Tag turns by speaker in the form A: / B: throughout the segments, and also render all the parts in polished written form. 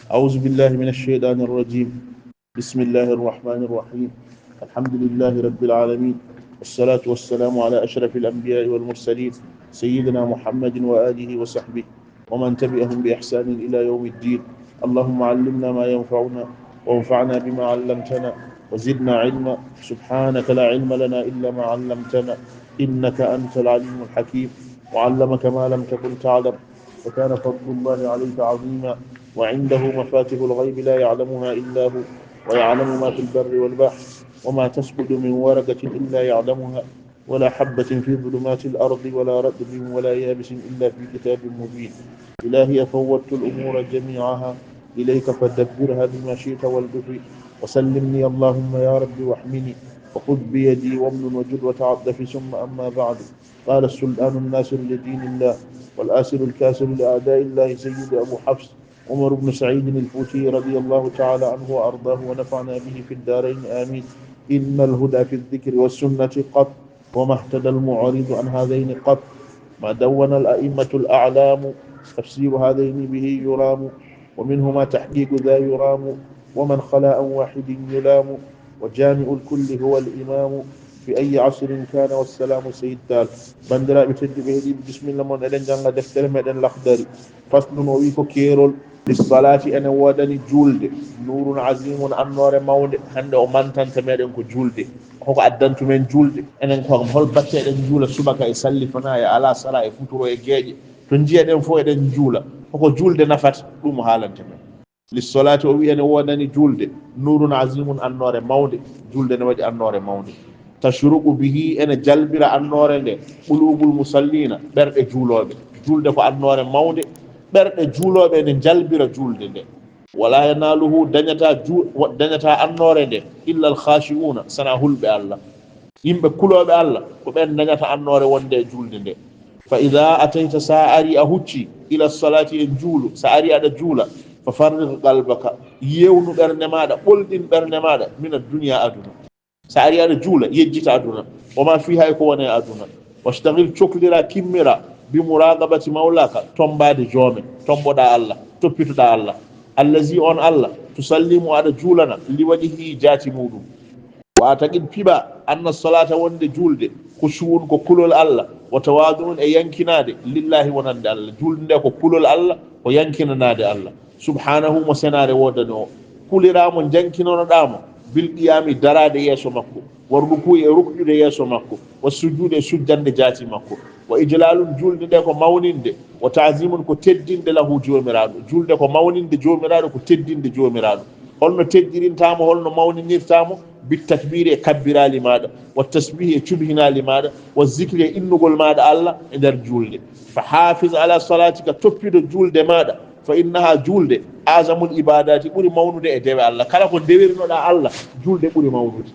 A: أعوذ بالله من الشيطان الرجيم. بسم الله الرحمن الرحيم. الحمد لله رب العالمين، والصلاة والسلام على أشرف الأنبياء والمرسلين سيدنا محمد وآله وصحبه ومن تبعهم بإحسان إلى يوم الدين. اللهم علمنا ما ينفعنا وانفعنا بما علمتنا وزدنا علما. سبحانك لا علم لنا إلا ما علمتنا إنك أنت العليم الحكيم. وعلمك ما لم تكن تعلم، وكان فضل الله عليك عظيما. وعنده مفاتح الغيب لا يعلمها إلا هو، ويعلم ما في البر والبحر، وما تسقط من ورقة إلا يعلمها، ولا حبة في ظلمات الأرض ولا رطب ولا يابس إلا في كتاب مبين. إلهي فوضت الأمور جميعها إليك فدبرها بما شئت والبر، وسلمني اللهم يا رب واحمني، وخذ بيدي وامن وجد وتعطف. ثم أما بعد، قال السلطان الناصر لدين الله والآسر الكاسر لأعداء الله سيد أبو حفص عمر بن سعيد الفوتي رضي الله تعالى عنه وأرضاه ونفعنا به في الدارين آمين. إن الهدى في الذكر والسنة قط، وما اهتدى المعرض عن هذين قط. ما دون الأئمة الأعلام تفسير هذين به يرام، ومنهما تحقيق ذا يرام، ومن خلا عن واحد يلام. وجامع الكل هو الإمام في أي عصر كان، والسلام سيد دال. بندرا بتدبه بسم الله من أدن جنغ دفتر مدن الأخضر. فصل ويكو كيرول للصلاة أنا ودني جولد نور عظيم أنور مولد هند ومنتن تمرين كو جولد هو أدنت من جولد أنا نقول هل بتأ دن جولة سبكة يسلي فنايا على صلاة يفوتوا يجي تنجي دن فوق دن جولة هو جولد نفت لو محالا تمرين للصلاة أنا ودني جولد نور عظيم أنور مولد جولد نودي أنور مولد تشرق به أنا جلبر أنور قلوب المصلين برد جولود جولد كو أنور مولد ɓerɗe juuloɓe ne jalbira julde nde wala yanaluhu dañata annore nde illa al khashi'una sana hulɓe Allah yimɓe kuloɓe Allah ko ɓen dañata annore wonde e julde nde. Fa ida atayta sa ari a hucci ila salati en juulu sa ari aɗa juula fa farriq qalbaka yewnu ɓernde maɗa ɓolɗin ɓernde maɗa min ad-dunya aduna. Sa ari aɗa juula yejjita aduna woma fi hay ko wone aduna. Washtagil coklira kimmira bimuraqabati mawlaka tombade jome tomboda Allah toppituda Allah allazi on Allah tusallimu ada julana liwajhi jati mudum wa taqid piba anna salata wonde julde khushuun ko kulol Allah wa tawadun e yankinade lillahi wonande Allah julde ko kulol Allah ko yankinanade Allah subhanahu wa sanare wodano kuliramo jankinonodamo bil qiyami darade yeso makko warruku e rukjude yeso makko wasujude sujjande jati makko wa ijlalun julde de ko mawninde wa ta'zimun ko teddinde lahu jomiraado julde ko mawninde jomiraado ko teddinde jomiraado holno teddirintamo holno mawninirtamo bit takbiri e kabbirali maada wa tasbih e subhinali maada wa zikri e innugol maada Allah e der julde fa hafiz ala salatika toppido julde maada fa innaha julde azamul ibadati buri mawnude e dewe Allah kala ko dewirnoda Allah julde buri mawnude.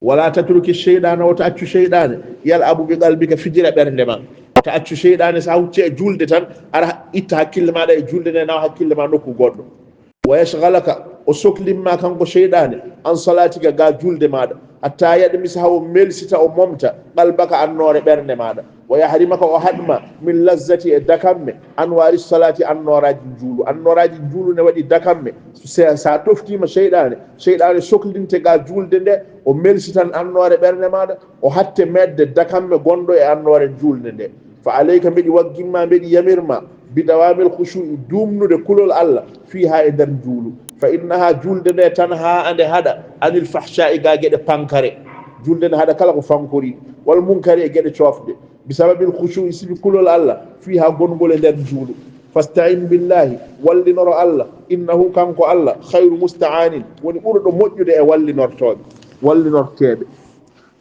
A: ولا تترك الشيطان وتأتش الشيطان يلعب بقلبك فجر برندما تأتش الشيطان ساوتشي جولد تان أرى إتحكي لما دا جولد ناو حكي لما نوكو غود ويشغلك وسوكل ما كان الشيطان عن صلاتك غا جولد مادا حتى يدمس هاو ملستا وممتا قلبك عن نور برندما ويحرمك وحدما من لذة دكم أنوار الصلاة عن نوراج جولو عن نوراج جولو نودي دكم ساتفتي ما شيطان سوكل تغا جولد o melsitan annore berne maada o hatte medde dakambe gondo e annore julde nde fa alayka bedi waggimma bedi yamirma bidawamil khushu'i dumnude kulol Allah fiha e der juulu fa innaha julde de tanha ande hada anil fahsha'i ga gede pankare julde de hada kala ko fankori wal munkari e gede ciofde bisababil khushu'i sibi kulol Allah fiha gongol e der juulu fasta'in billahi wallinoro Allah innahu kanko Allah khairu musta'anin woni ɓurɗo moƴƴude e wallinortoɓe wallinorteɓe.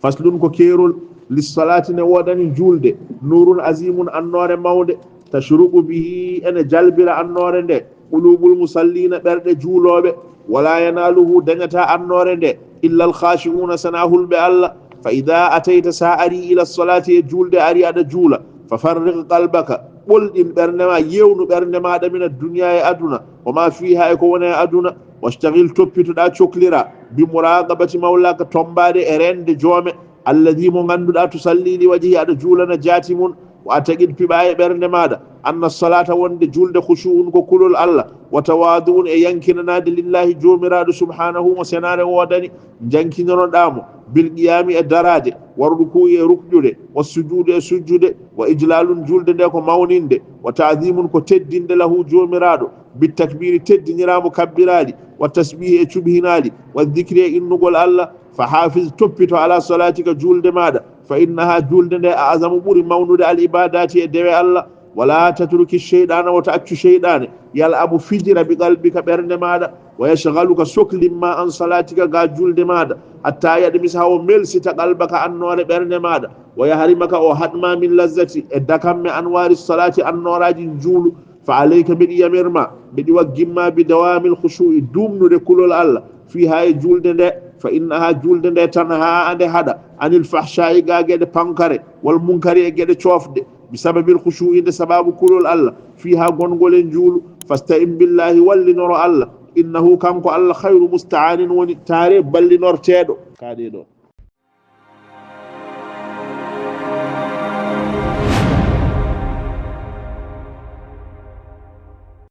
A: Faslun ko kerol lissalati ne wodani julde nurun azimun annore mawde tashruqu bihi ene jalbira annore nde qulubul musallina ɓerɗe juuloɓe wala yanaluhu dañata annore nde illa al khashi'una sanahul be Allah. Fa ida atayta sa ari ila salati e julde ari aɗa juula fa farriq qalbaka ɓolɗin ɓernde ma yewnu ɓernde maɗa min ad-dunya e aduna wama fiha e ko woni e aduna washtagil toppitoɗa coklira bimuraqabati mawlaka tombade e rende joome alladhi mo ganduɗa tusalli li wajhi aɗa juulana jaati mum وأتجد في باي برن ماذا أن الصلاة وند جلد خشوع كل الله وتواضعون ينكن ناد لله جومراد سبحانه وسنانه ودني جنكن ردامو بالقيام الدراجة والركوع ركجده والسجود سجده وإجلال جلد ديكو مونين وتعظيم كتدين له جومراد بالتكبير تدين رام كبرالي والتسبيح تبهنالي والذكر إنه قول الله فحافظ تبتو على صلاتك جلد ماذا فإنها جلد أعظم بور مولود العبادات يدوي الله ولا تترك الشيطان وتأكل الشيطان يلعب فجر بقلبك برن ماذا ويشغلك سكل ما عن صلاتك قال جلد ماذا حتى يدمسها وملس قلبك عن نور برن ماذا ويحرمك وحتما من لذة الدكم من أنوار الصلاة عن نوراج جول فعليك بدي يمرما بدي وقما بدوام الخشوع دوم نركل الله فيها جلد فإنها جلد تنهى عن هذا عن الفحشاء قاعد بانكر والمنكر قاعد تشوفد بسبب الخشوع ده سبب كل الله فيها غنغول جول فاستعن بالله ولنور الله إنه كان الله خير مستعان ونتاري بل نور تيدو كاديدو